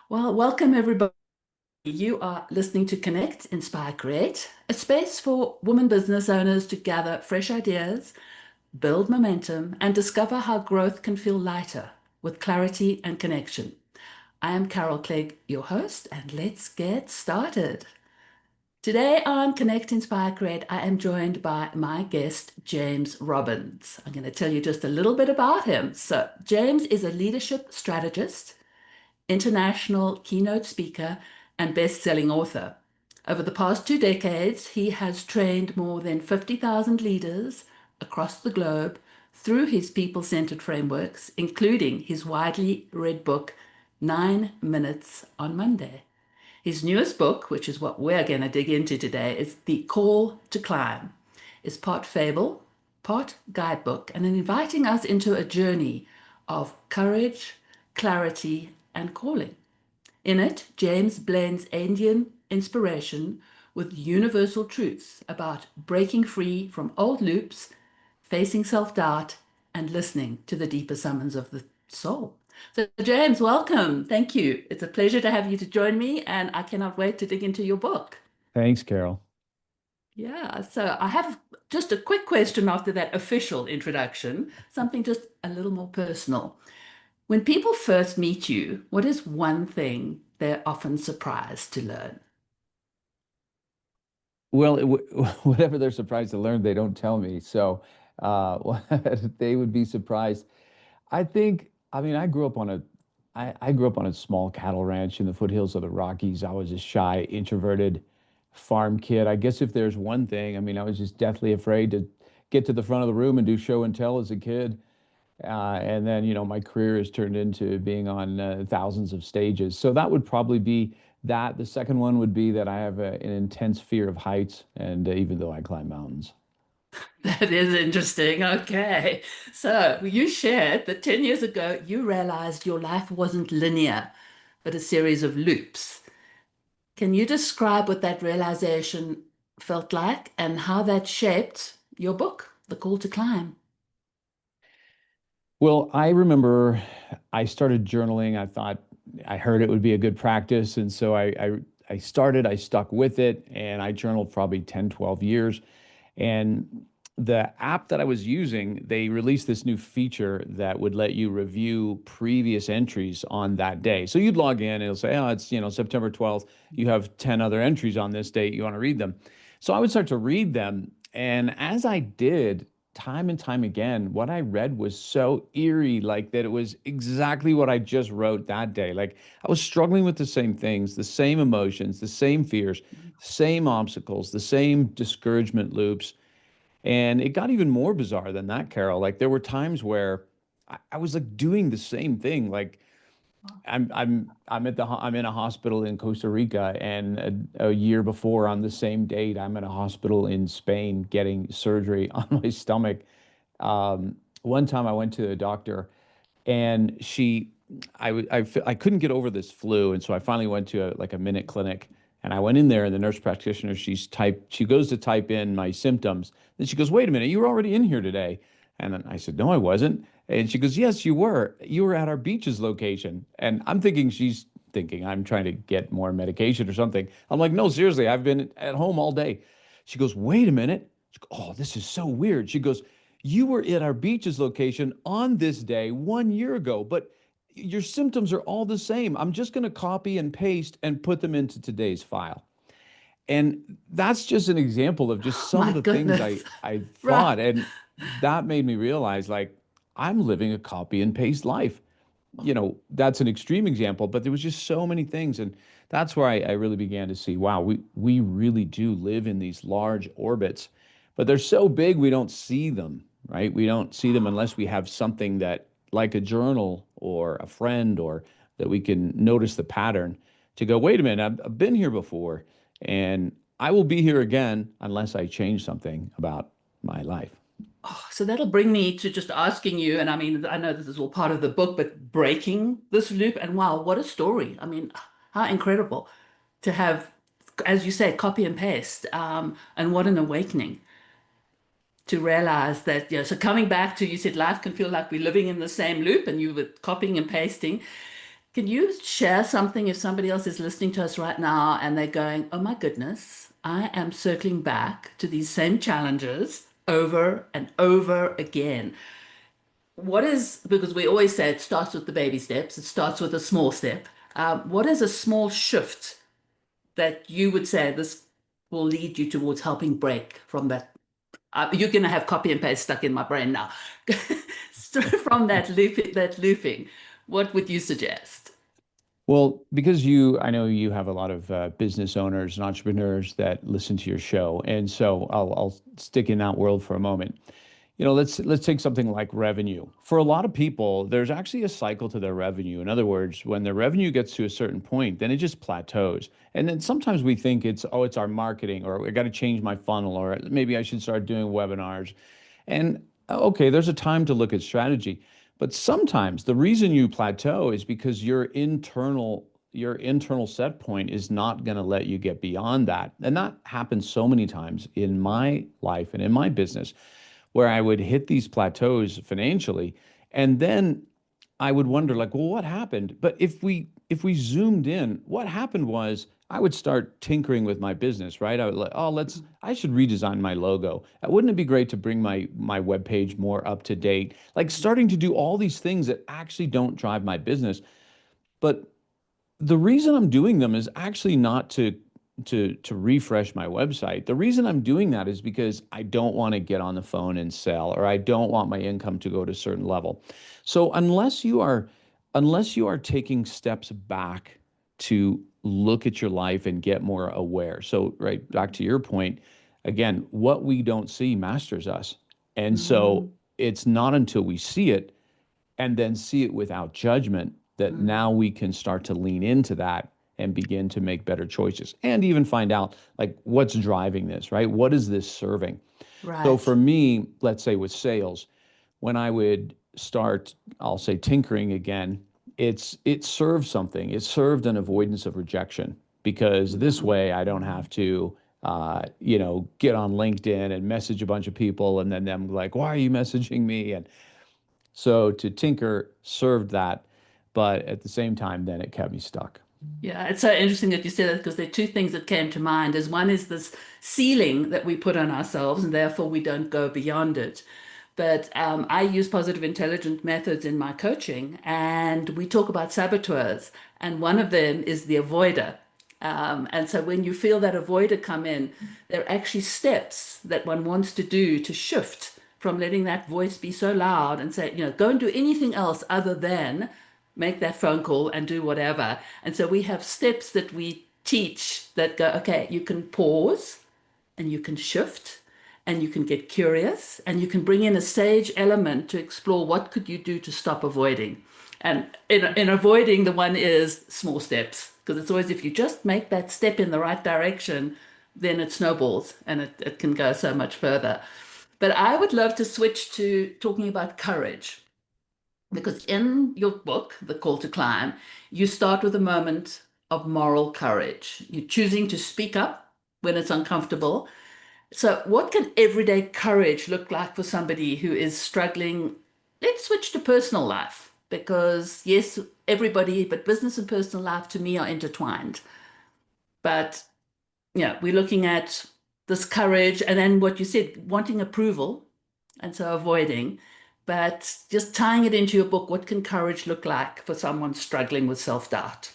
Well, welcome everybody. You are listening to Connect, Inspire, Create, a space for women business owners to gather fresh ideas, build momentum, and discover how growth can feel lighter with clarity and connection. I am Carol Clegg, your host, and let's get started. Today on Connect, Inspire, Create, I am joined by my guest, James Robbins. I'm going to tell you just a little bit about him. So, James is a leadership strategist, international keynote speaker, and best-selling author. Over the past 2 decades, he has trained more than 50,000 leaders across the globe through his people-centered frameworks, including his widely read book, 9 Minutes on Monday. His newest book, which is what we're going to dig into today, is The Call to Climb. It's part fable, part guidebook, and inviting us into a journey of courage, clarity, and calling. In it, James blends Indian inspiration with universal truths about breaking free from old loops, facing self-doubt, and listening to the deeper summons of the soul. So, James, welcome. Thank you. It's a pleasure to have you to join me, and I cannot wait to dig into your book. Thanks, Carol. Yeah, so I have just a quick question after that official introduction, something just a little more personal. When people first meet you, what is one thing they're often surprised to learn? Well, whatever they're surprised to learn, they don't tell me. So uh, they would be surprised. I grew up on I grew up on a small cattle ranch in the foothills of the Rockies. I was a shy, introverted farm kid. I guess if there's one thing, I was just deathly afraid to get to the front of the room and do show and tell as a kid. And then, my career has turned into being on thousands of stages. So that would probably be that. The second one would be that I have an intense fear of heights, and even though I climb mountains. That is interesting. Okay. So you shared that 10 years ago you realized your life wasn't linear, but a series of loops. Can you describe what that realization felt like and how that shaped your book, The Call to Climb? Well, I remember I started journaling. I heard it would be a good practice. And so I started, I stuck with it, and I journaled probably 10, 12 years. And the app that I was using, they released this new feature that would let you review previous entries on that day. So you'd log in, and it'll say, oh, it's, September 12th. You have 10 other entries on this date. You want to read them. So I would start to read them. And as I did, time and time again, what I read was so eerie, like that it was exactly what I just wrote that day. Like I was struggling with the same things, the same emotions, the same fears, same obstacles, the same discouragement loops. And it got even more bizarre than that, Carol. Like there were times where I was like doing the same thing. Like I'm in a hospital in Costa Rica, and a year before on the same date, I'm in a hospital in Spain getting surgery on my stomach. One time I went to the doctor, and I couldn't get over this flu, and so I finally went to like a minute clinic, and I went in there, and the nurse practitioner, she goes to type in my symptoms, then she goes, "Wait a minute, you were already in here today," and then I said, "No, I wasn't," and she goes, "Yes, you were. You were at our beaches location," and I'm thinking she's thinking I'm trying to get more medication or something. I'm like, "No, seriously, I've been at home all day." She goes, "Wait a minute." She goes, "Oh, this is so weird." She goes, "You were at our beaches location on this day 1 year ago, but your symptoms are all the same. I'm just going to copy and paste and put them into today's file." And that's just an example of just some of My the things goodness. I Right. thought. And that made me realize like I'm living a copy and paste life. That's an extreme example, but there was just so many things. And that's where I really began to see, wow, we really do live in these large orbits, but they're so big we don't see them, right? We don't see them unless we have something that, like a journal or a friend, or that we can notice the pattern to go, wait a minute, I've been here before, and I will be here again unless I change something about my life. Oh, so that'll bring me to just asking you, and I mean, I know this is all part of the book, but breaking this loop, and wow, what a story. I mean, how incredible to have, as you say, copy and paste, and what an awakening to realize that, so coming back to, you said life can feel like we're living in the same loop, and you were copying and pasting. Can you share something if somebody else is listening to us right now and they're going, oh my goodness, I am circling back to these same challenges over and over again. What is, because we always say it starts with the baby steps, it starts with a small step. What is a small shift that you would say this will lead you towards helping break from that? You're going to have copy and paste stuck in my brain now. From that looping, what would you suggest? Well, because you, I know you have a lot of business owners and entrepreneurs that listen to your show, and so I'll stick in that world for a moment. Let's take something like revenue. For a lot of people, there's actually a cycle to their revenue. In other words, when their revenue gets to a certain point, then it just plateaus. And then sometimes we think it's our marketing, or I got to change my funnel, or maybe I should start doing webinars. And okay, there's a time to look at strategy. But sometimes the reason you plateau is because your internal set point is not going to let you get beyond that. And that happens so many times in my life and in my business where I would hit these plateaus financially, and then I would wonder, like, well, what happened? But if we zoomed in, what happened was I would start tinkering with my business, right? I would like, oh, I should redesign my logo. Wouldn't it be great to bring my webpage more up to date? Like starting to do all these things that actually don't drive my business. But the reason I'm doing them is actually not to refresh my website. The reason I'm doing that is because I don't want to get on the phone and sell, or I don't want my income to go to a certain level. So unless you are taking steps back to look at your life and get more aware. So right back to your point, again, what we don't see masters us. And so Mm, it's not until we see it and then see it without judgment that mm, now we can start to lean into that and begin to make better choices and even find out like what's driving this, right? What is this serving? So right. for me, let's say with sales, when I would start, I'll say tinkering again, it served something. It served an avoidance of rejection because this Mm, way I don't have to get on LinkedIn and message a bunch of people and then them like, why are you messaging me? And so to tinker served that, but at the same time, then it kept me stuck. yeah, it's so interesting that you said that because there are two things that came to mind. Is one is this ceiling that we put on ourselves, and therefore we don't go beyond it. But I use positive intelligence methods in my coaching, and we talk about saboteurs, and one of them is the avoider. And so when you feel that avoider come in, there are actually steps that one wants to do to shift from letting that voice be so loud and say, go and do anything else other than make that phone call and do whatever. And so we have steps that we teach that go, okay, you can pause and you can shift and you can get curious and you can bring in a sage element to explore what could you do to stop avoiding. And in avoiding, the one is small steps, because it's always if you just make that step in the right direction, then it snowballs and it can go so much further. But I would love to switch to talking about courage, because in your book, The Call to Climb, you start with a moment of moral courage. You're choosing to speak up when it's uncomfortable. So, what can everyday courage look like for somebody who is struggling? Let's switch to personal life because, yes, everybody, but business and personal life to me are intertwined. But, we're looking at this courage and then what you said, wanting approval and so avoiding, but just tying it into your book. What can courage look like for someone struggling with self-doubt?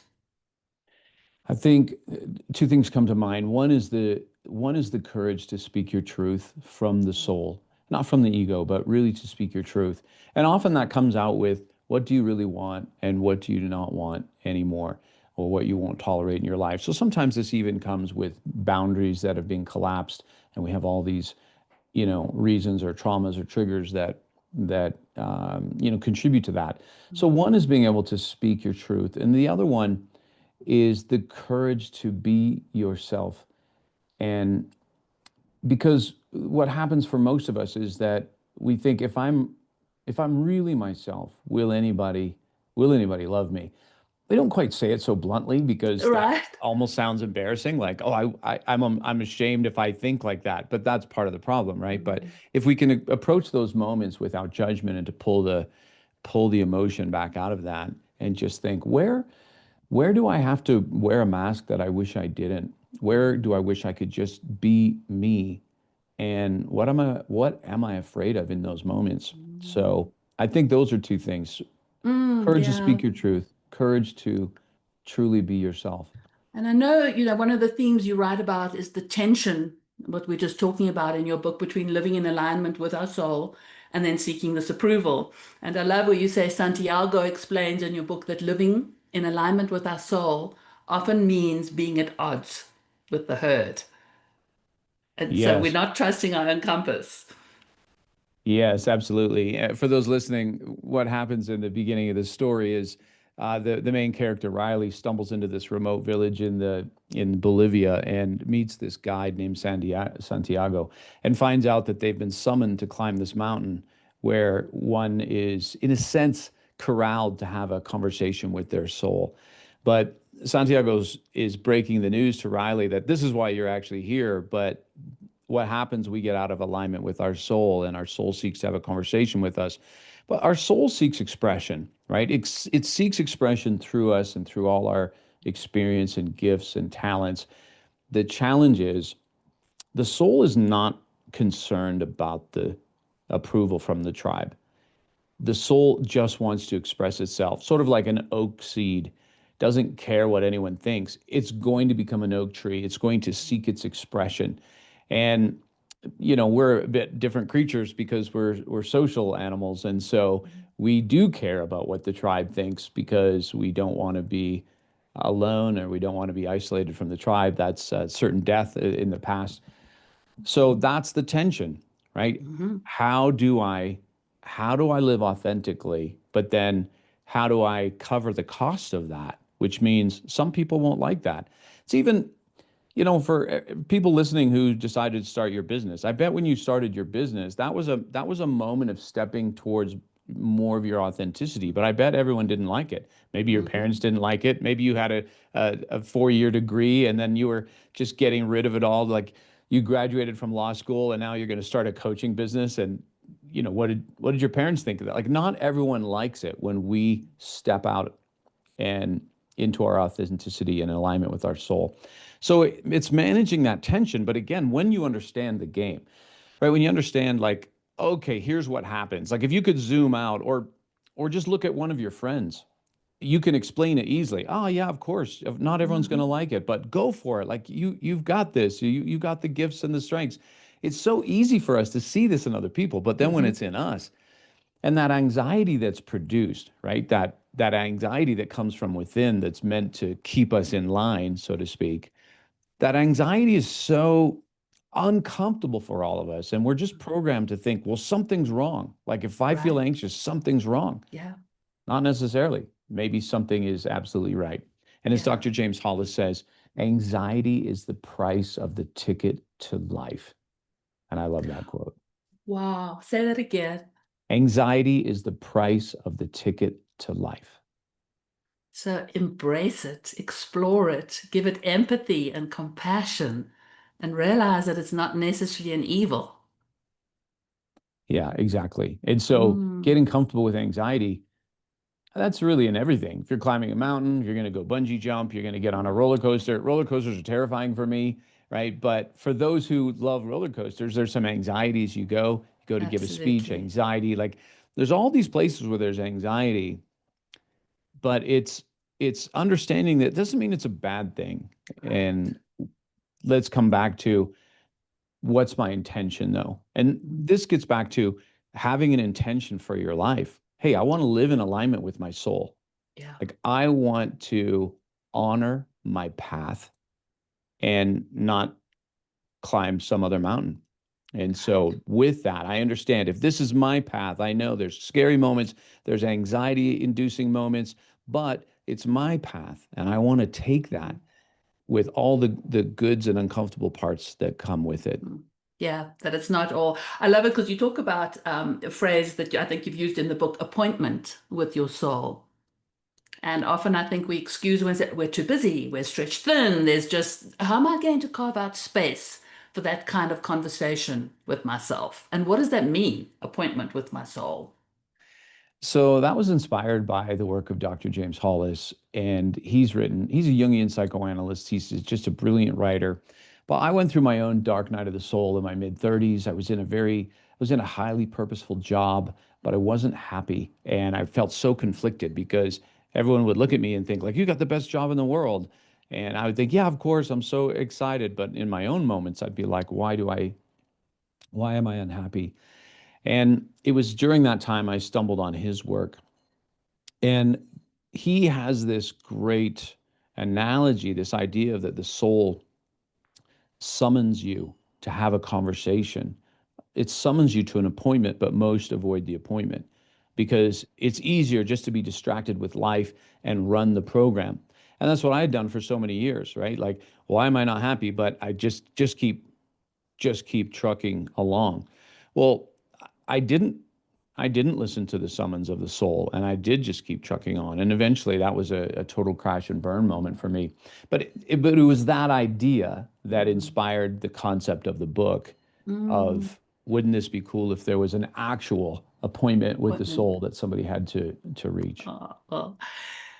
I think two things come to mind. One is the courage to speak your truth from the soul, not from the ego, but really to speak your truth. And often that comes out with what do you really want and what do you not want anymore, or what you won't tolerate in your life. So sometimes this even comes with boundaries that have been collapsed, and we have all these, reasons or traumas or triggers that contribute to that. So one is being able to speak your truth, and the other one is the courage to be yourself. And because what happens for most of us is that we think if I'm really myself, will anybody love me? They don't quite say it so bluntly because that Right? almost sounds embarrassing. Like, oh, I'm ashamed if I think like that. But that's part of the problem, right? But if we can approach those moments without judgment and to pull the emotion back out of that, and just think, where do I have to wear a mask that I wish I didn't? Where do I wish I could just be me? And what am I afraid of in those moments? Mm, So I think those are two things. Courage to yeah. speak your truth, courage to truly be yourself. And I know, one of the themes you write about is the tension, what we're just talking about in your book, between living in alignment with our soul and then seeking this approval. And I love where you say Santiago explains in your book that living in alignment with our soul often means being at odds with the herd. And so we're Yes. not trusting our own compass. Yes, absolutely. For those listening, what happens in the beginning of the story is the main character Riley stumbles into this remote village in Bolivia and meets this guide named Santiago and finds out that they've been summoned to climb this mountain where one is, in a sense, corralled to have a conversation with their soul. But is breaking the news to Riley that this is why you're actually here, but what happens, we get out of alignment with our soul, and our soul seeks to have a conversation with us. But our soul seeks expression, right? It seeks expression through us and through all our experience and gifts and talents. The challenge is the soul is not concerned about the approval from the tribe. The soul just wants to express itself, sort of like an oak seed, doesn't care what anyone thinks. It's going to become an oak tree. It's going to seek its expression. And we're a bit different creatures because we're social animals, and so we do care about what the tribe thinks because we don't want to be alone, or we don't want to be isolated from the tribe. That's certain death in the past. So that's the tension, right? Mm-hmm. How do I how do I live authentically, but then how do I cover the cost of that? Which means some people won't like that. It's even, for people listening who decided to start your business, I bet when you started your business, that was a moment of stepping towards more of your authenticity. But I bet everyone didn't like it. Maybe your Mm-hmm. parents didn't like it. Maybe you had a 4-year degree and then you were just getting rid of it all. Like you graduated from law school and now you're going to start a coaching business. And what did your parents think of that? Like not everyone likes it when we step out and into our authenticity and alignment with our soul. So it's managing that tension. But again, when you understand the game, right? When you understand, like, okay, here's what happens. Like if you could zoom out or just look at one of your friends, you can explain it easily. Oh yeah, of course. Not everyone's going Mm-hmm. to like it, but go for it. Like you've got this. You got the gifts and the strengths. It's so easy for us to see this in other people, but then when Mm-hmm. it's in us, and that anxiety that's produced, right? That anxiety that comes from within that's meant to keep us in line, so to speak. That anxiety is so uncomfortable for all of us, and we're just programmed to think, well, something's wrong. Like if I feel Right. anxious, something's wrong. Yeah. Not necessarily. Maybe something is absolutely right. And as Yeah. Dr. James Hollis says, anxiety is the price of the ticket to life. And I love that quote. Wow. Say that again. Anxiety is the price of the ticket to life. So embrace it, explore it, give it empathy and compassion, and realize that it's not necessarily an evil. Yeah, exactly. And so Mm, getting comfortable with anxiety, that's really in everything. If you're climbing a mountain, you're going to go bungee jump, you're going to get on a roller coaster. Roller coasters are terrifying for me, right? But for those who love roller coasters, there's some anxieties. You go to give a speech, absolutely. anxiety. Like there's all these places where there's anxiety, but it's understanding that doesn't mean it's a bad thing. Right. And let's come back to what's my intention though? And this gets back to having an intention for your life. Hey, I want to live in alignment with my soul. Yeah. Like I want to honor my path and not climb some other mountain. And Right. so with that, I understand if this is my path, I know there's scary moments, there's anxiety inducing moments, but it's my path and I want to take that Mm, with all the goods and uncomfortable parts that come with it. mm. Yeah, that it's not all. I love it because you talk about a phrase that I think you've used in the book, appointment with your soul. And often I think we excuse when we're too busy, we're stretched thin. There's just, how am I going to carve out space for that kind of conversation with myself? And what does that mean, appointment with my soul? So that was inspired by the work of Dr. James Hollis, and he's a Jungian psychoanalyst. He's just a brilliant writer. But I went through my own dark night of the soul in my mid 30s. I was in a highly purposeful job, but I wasn't happy. And I felt so conflicted because everyone would look at me and think, like, you got the best job in the world. And I would think, yeah, of course, I'm so excited. But in my own moments, I'd be like, why am I unhappy? And it was during that time I stumbled on his work. And he has this great analogy, this idea that the soul summons you to have a conversation. It summons you to an appointment, but most avoid the appointment because it's easier just to be distracted with life and run the program. And that's what I had done for so many years, right? Like, why am I not happy? But I just keep trucking along. Well, I didn't I didn't listen to the summons of the soul, and I did just keep trucking on. And eventually, that was a total crash and burn moment for me. But it was that idea that Mm. inspired the concept of the book Mm. of wouldn't this be cool if there was an actual appointment with the Appointment. soul that somebody had to reach? Oh, well,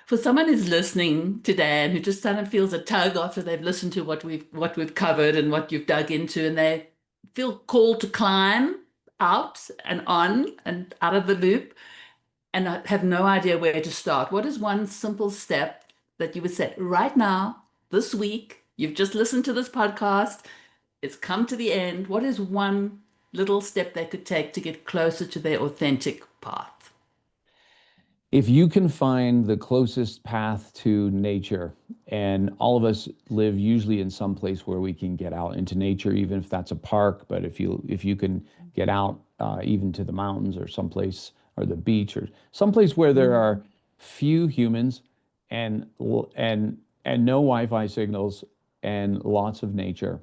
for someone who's listening today and who just kind of feels a tug after they've listened to what we've covered and what you've dug into, and they feel called to climb out and on and out of the loop and have no idea where to start, what is one simple step that you would say right now, this week? You've just listened to this podcast, it's come to the end. What is one little step they could take to get closer to their authentic path? If you can find the closest path to nature, and all of us live usually in some place where we can get out into nature, even if that's a park, but if you can get out even to the mountains or someplace or the beach or someplace where there are Mm. few humans and and no Wi-Fi signals and lots of nature.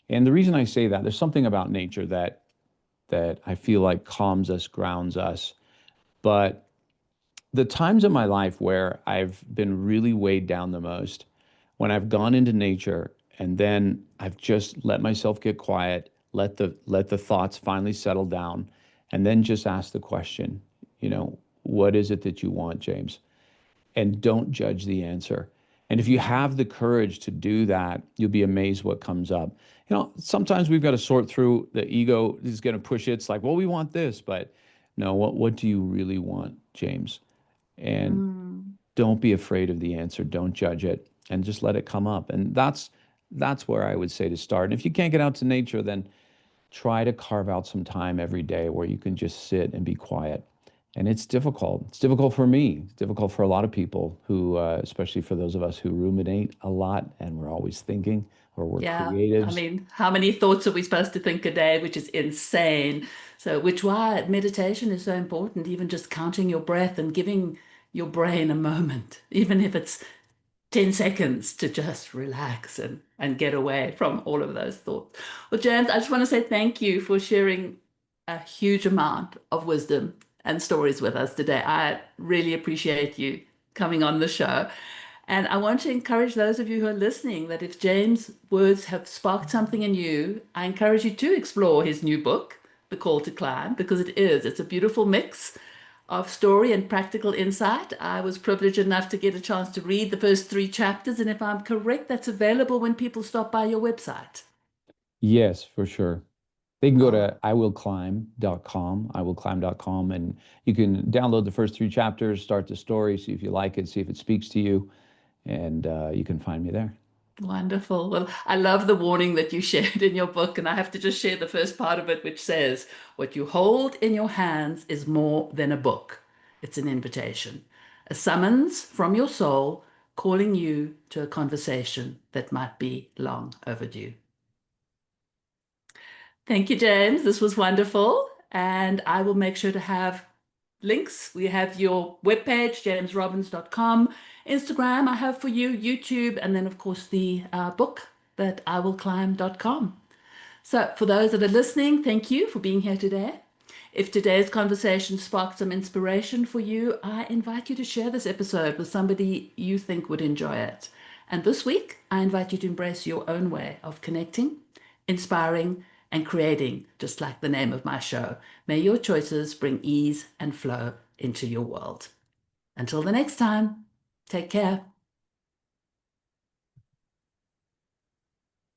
And the reason I say that, there's something about nature that I feel like calms us, grounds us. But the times in my life where I've been really weighed down the most, when I've gone into nature and then I've just let myself get quiet, let the thoughts finally settle down, and then just ask the question, what is it that you want, James? And don't judge the answer. And if you Mm. have the courage to do that, you'll be amazed what comes up. Sometimes we've got to sort through the ego is going to push it. It's like, well, we want this, but no, what do you really want, James? And Mm. don't be afraid of the answer. Don't judge it and just let it come up. And that's where I would say to start. And if you can't get out to nature, then try to carve out some time every day where you can just sit and be quiet. And it's difficult. It's difficult for me. It's difficult for a lot of people who, especially for those of us who ruminate a lot and we're always thinking or we're Yeah, I creatives. mean, how many thoughts are we supposed to think a day, which is insane. So, which why meditation is so important, even just counting your breath and giving your brain a moment, even if it's 10 seconds to just relax and get away from all of those thoughts. Well, James, I just want to say thank you for sharing a huge amount of wisdom and stories with us today. I really appreciate you coming on the show. And I want to encourage those of you who are listening that if James' words have sparked something in you, I encourage you to explore his new book, The Call to Climb, because it's a beautiful mix of story and practical insight. I was privileged enough to get a chance to read the first three chapters, and if I'm correct, that's available when people stop by your website. Yes, for sure. They can go Oh, to iwillclimb.com, and you can download the first three chapters, start the story, see if you like it, see if it speaks to you, and you can find me there. wonderful. Well, I love the warning that you shared in your book, and I have to just share the first part of it, which says, what you hold in your hands is more than a book. It's an invitation, a summons from your soul calling you to a conversation that might be long overdue. Thank you, James. This was wonderful. And I will make sure to have links. We have your webpage, jamesrobbins.com, Instagram, I have for you, YouTube, and then, of course, the book that iwillclimb.com. So, for those that are listening, thank you for being here today. If today's conversation sparked some inspiration for you, I invite you to share this episode with somebody you think would enjoy it. And this week, I invite you to embrace your own way of connecting, inspiring, and creating, just like the name of my show. May your choices bring ease and flow into your world. Until the next time, take care.